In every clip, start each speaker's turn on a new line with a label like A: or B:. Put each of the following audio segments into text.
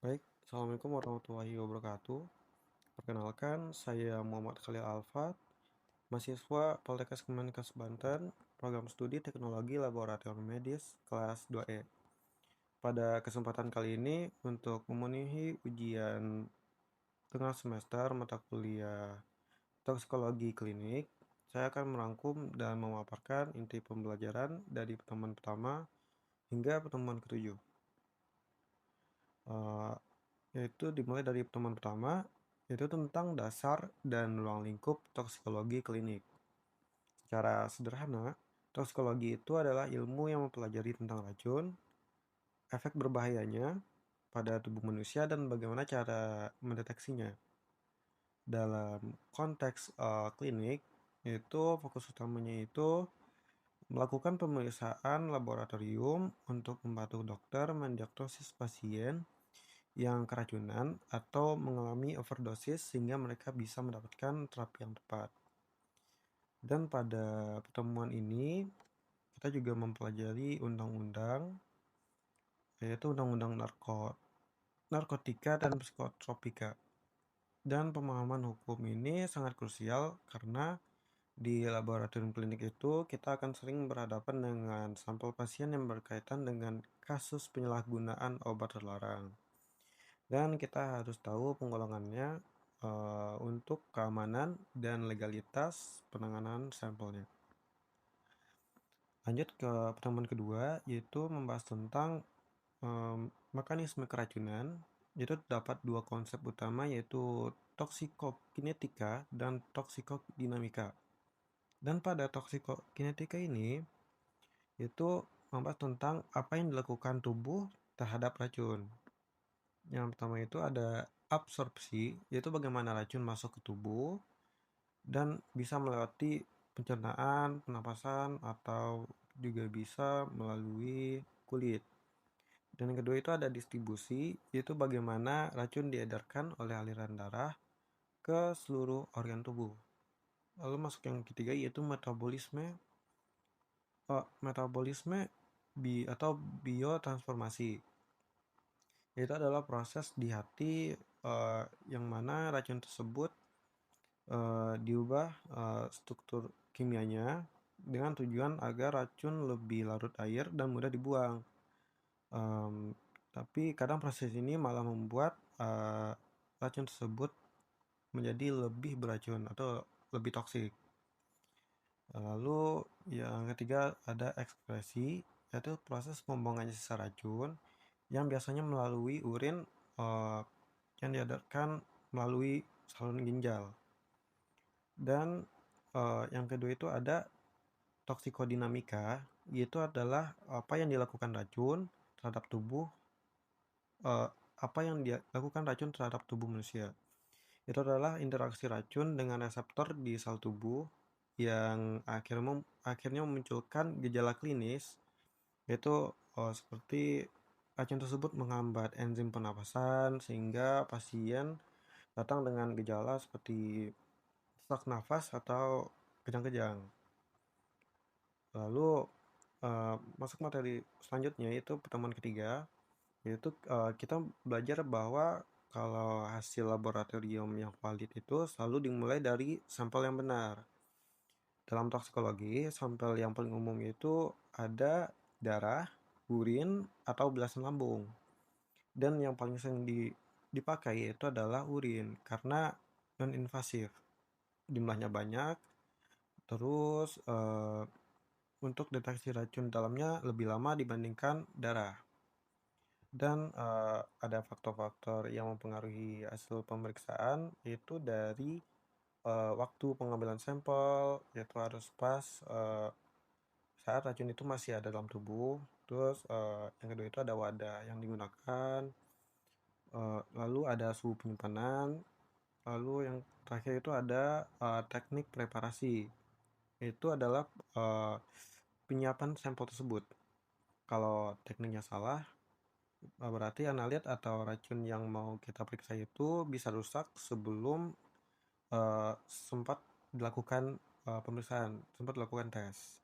A: Baik, Assalamualaikum warahmatullahi wabarakatuh. Perkenalkan, saya Muhammad Khalil Alfat, mahasiswa Poltekkes Kemenkes Banten, program studi Teknologi Laboratorium Medis kelas 2E. Pada kesempatan kali ini, untuk memenuhi ujian tengah semester mata kuliah Toksikologi Klinik, saya akan merangkum dan memaparkan inti pembelajaran dari pertemuan pertama hingga pertemuan ketujuh. Eh, Yaitu dimulai dari pertemuan pertama, yaitu tentang dasar dan ruang lingkup toksikologi klinik. Secara sederhana, toksikologi itu adalah ilmu yang mempelajari tentang racun, efek berbahayanya pada tubuh manusia, dan bagaimana cara mendeteksinya. Dalam konteks klinik, itu fokus utamanya itu melakukan pemeriksaan laboratorium untuk membantu dokter mendiagnosis pasien yang keracunan atau mengalami overdosis sehingga mereka bisa mendapatkan terapi yang tepat. Dan pada pertemuan ini kita juga mempelajari undang-undang, yaitu undang-undang narkotika dan psikotropika. Dan pemahaman hukum ini sangat krusial karena di laboratorium klinik itu kita akan sering berhadapan dengan sampel pasien yang berkaitan dengan kasus penyalahgunaan obat terlarang. Dan kita harus tahu penggolongannya untuk keamanan dan legalitas penanganan sampelnya. Lanjut ke pertemuan kedua, yaitu membahas tentang mekanisme keracunan. Itu terdapat dua konsep utama, yaitu toksikokinetika dan toksikodinamika. Dan pada toksikokinetika ini, itu membahas tentang apa yang dilakukan tubuh terhadap racun. Yang pertama itu ada absorpsi, yaitu bagaimana racun masuk ke tubuh dan bisa melewati pencernaan, pernapasan, atau juga bisa melalui kulit. Dan yang kedua itu ada distribusi, yaitu bagaimana racun diedarkan oleh aliran darah ke seluruh organ tubuh. Lalu masuk yang ketiga yaitu metabolisme, metabolisme atau biotransformasi. Itu adalah proses di hati yang mana racun tersebut diubah struktur kimianya dengan tujuan agar racun lebih larut air dan mudah dibuang. Tapi kadang proses ini malah membuat racun tersebut menjadi lebih beracun atau lebih toksik. Lalu yang ketiga ada ekskresi, yaitu proses pembuangan sisa racun yang biasanya melalui urin yang diedarkan melalui saluran ginjal. Dan yang kedua itu ada toksikodinamika, yaitu adalah apa yang dilakukan racun terhadap tubuh, apa yang dilakukan racun terhadap tubuh manusia. Itu adalah interaksi racun dengan reseptor di sel tubuh yang akhirnya memunculkan gejala klinis, yaitu seperti racun tersebut menghambat enzim pernapasan sehingga pasien datang dengan gejala seperti sesak nafas atau kejang-kejang. Lalu masuk materi selanjutnya yaitu pertemuan ketiga, yaitu kita belajar bahwa kalau hasil laboratorium yang valid itu selalu dimulai dari sampel yang benar. Dalam toksikologi, sampel yang paling umum itu ada darah, urin, atau belasan lambung. Dan yang paling sering dipakai itu adalah urin karena non-invasif. Jumlahnya banyak, terus untuk deteksi racun dalamnya lebih lama dibandingkan darah. Dan ada faktor-faktor yang mempengaruhi hasil pemeriksaan, yaitu dari waktu pengambilan sampel, yaitu harus pas saat racun itu masih ada dalam tubuh. Terus yang kedua itu ada wadah yang digunakan, lalu ada suhu penyimpanan, lalu yang terakhir itu ada teknik preparasi. Itu adalah penyiapan sampel tersebut. Kalau tekniknya salah, berarti analit atau racun yang mau kita periksa itu bisa rusak sebelum sempat dilakukan pemeriksaan, sempat dilakukan tes.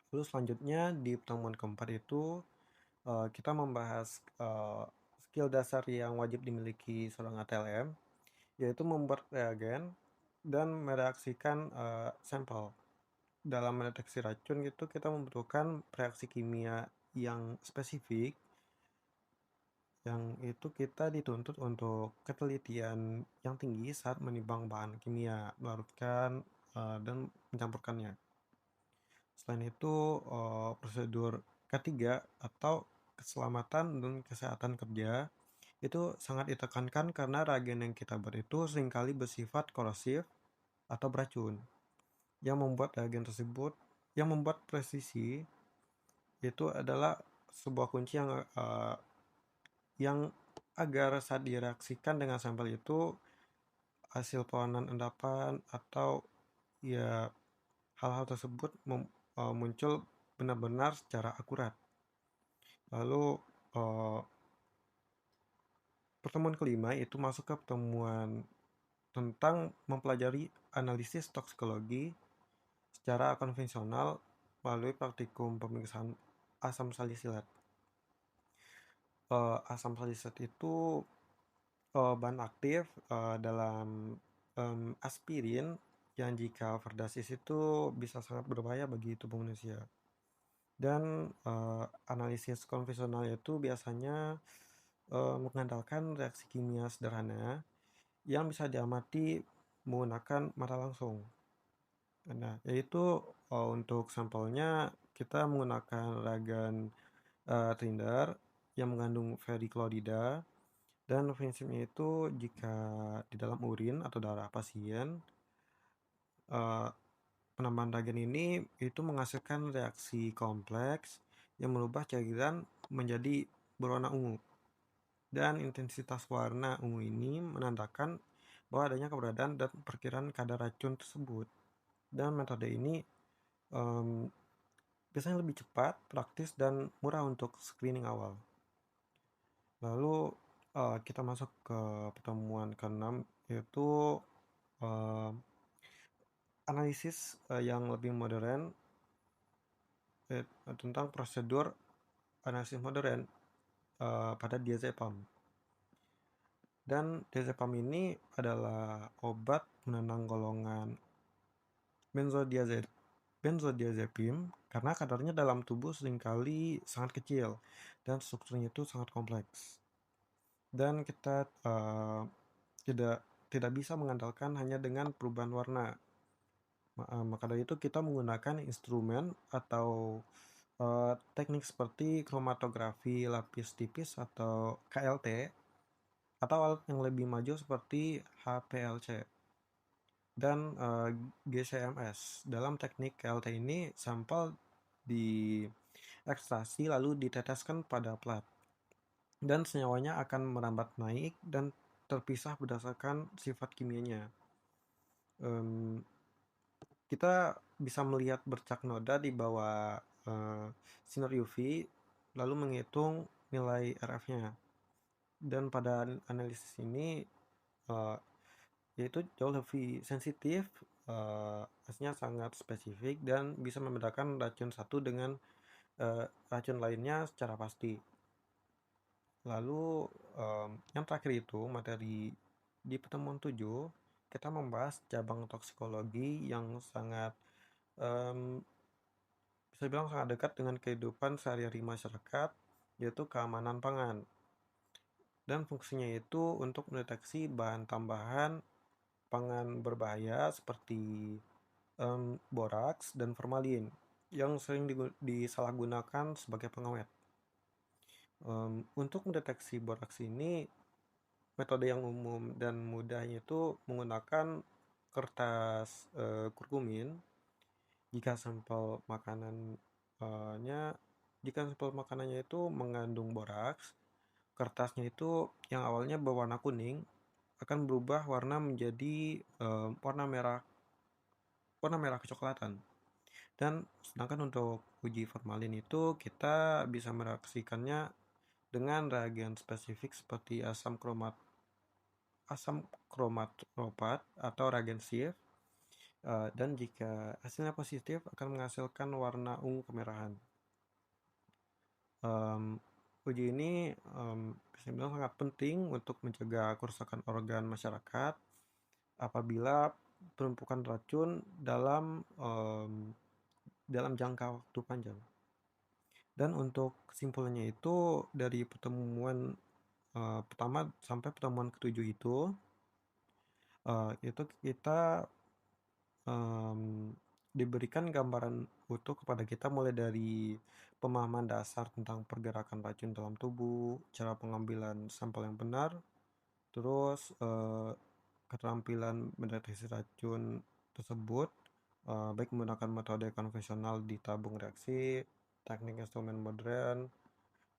A: Lalu selanjutnya di pertemuan keempat itu kita membahas skill dasar yang wajib dimiliki seorang ATLM, yaitu membuat reagen dan mereaksikan sampel. Dalam mendeteksi racun itu kita membutuhkan reaksi kimia yang spesifik, yang itu kita dituntut untuk ketelitian yang tinggi saat menimbang bahan kimia, melarutkan dan mencampurkannya. Selain itu, prosedur ketiga atau keselamatan dan kesehatan kerja itu sangat ditekankan karena reagen yang kita buat itu seringkali bersifat korosif atau beracun, yang membuat reagen tersebut yang membuat presisi itu adalah sebuah kunci yang agar saat direaksikan dengan sampel itu hasil pewarnaan endapan atau ya hal-hal tersebut muncul benar-benar secara akurat. Lalu pertemuan kelima itu masuk ke pertemuan tentang mempelajari analisis toksikologi secara konvensional melalui praktikum pemeriksaan asam salisilat. Asam salisilat itu bahan aktif dalam aspirin yang jika overdosis itu bisa sangat berbahaya bagi tubuh manusia. Dan analisis konvensional itu biasanya mengandalkan reaksi kimia sederhana yang bisa diamati menggunakan mata langsung. Nah, yaitu untuk sampelnya kita menggunakan reagen Trinder yang mengandung ferriklorida, dan prinsipnya itu jika di dalam urin atau darah pasien, penambahan reagen ini itu menghasilkan reaksi kompleks yang merubah cairan menjadi berwarna ungu. Dan intensitas warna ungu ini menandakan bahwa adanya keberadaan dan perkiraan kadar racun tersebut. Dan metode ini biasanya lebih cepat, praktis, dan murah untuk screening awal. Lalu kita masuk ke pertemuan ke-6, yaitu analisis yang lebih modern tentang prosedur analisis modern pada diazepam. Dan diazepam ini adalah obat penenang golongan benzodiazepim karena kadarnya dalam tubuh seringkali sangat kecil dan strukturnya itu sangat kompleks. Dan kita tidak bisa mengandalkan hanya dengan perubahan warna. Maka dari itu kita menggunakan instrumen atau teknik seperti kromatografi lapis tipis atau KLT, atau alat yang lebih maju seperti HPLC dan GCMS. Dalam teknik KLT ini sampel diekstraksi lalu diteteskan pada plat, dan senyawanya akan merambat naik dan terpisah berdasarkan sifat kimianya. Kita bisa melihat bercak noda di bawah sinar UV lalu menghitung nilai RF-nya. Dan pada analisis ini yaitu jauh lebih sensitif, hasilnya sangat spesifik dan bisa membedakan racun satu dengan racun lainnya secara pasti. Lalu yang terakhir itu materi di pertemuan 7 kita membahas cabang toksikologi yang sangat bisa bilang sangat dekat dengan kehidupan sehari-hari masyarakat, yaitu keamanan pangan. Dan fungsinya itu untuk mendeteksi bahan tambahan pangan berbahaya seperti boraks dan formalin yang sering disalahgunakan sebagai pengawet. Untuk mendeteksi boraks ini, metode yang umum dan mudahnya itu menggunakan kertas kurkumin. Jika sampel makanannya itu mengandung boraks, kertasnya itu yang awalnya berwarna kuning akan berubah warna menjadi warna merah kecoklatan. Dan sedangkan untuk uji formalin itu kita bisa mereaksikannya dengan reagen spesifik seperti asam kromatopat atau reagen Schiff, dan jika hasilnya positif akan menghasilkan warna ungu kemerahan. uji ini bisa dibilang sangat penting untuk mencegah kerusakan organ masyarakat apabila penumpukan racun dalam jangka waktu panjang. Dan untuk kesimpulannya itu dari pertemuan pertama sampai pertemuan ketujuh itu kita em, diberikan gambaran utuh kepada kita mulai dari pemahaman dasar tentang pergerakan racun dalam tubuh, cara pengambilan sampel yang benar, terus keterampilan mendeteksi racun tersebut, baik menggunakan metode konvensional di tabung reaksi, teknik instrumen modern,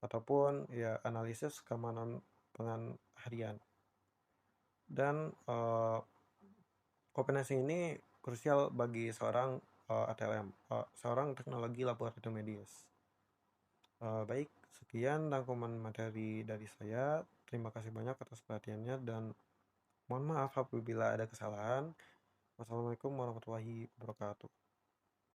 A: ataupun ya analisis keamanan pangan harian. Dan kompetensi ini krusial bagi seorang ATLM, seorang teknologi laboratorium medis. Baik, sekian rangkuman materi dari saya. Terima kasih banyak atas perhatiannya dan mohon maaf apabila ada kesalahan. Wassalamualaikum warahmatullahi wabarakatuh.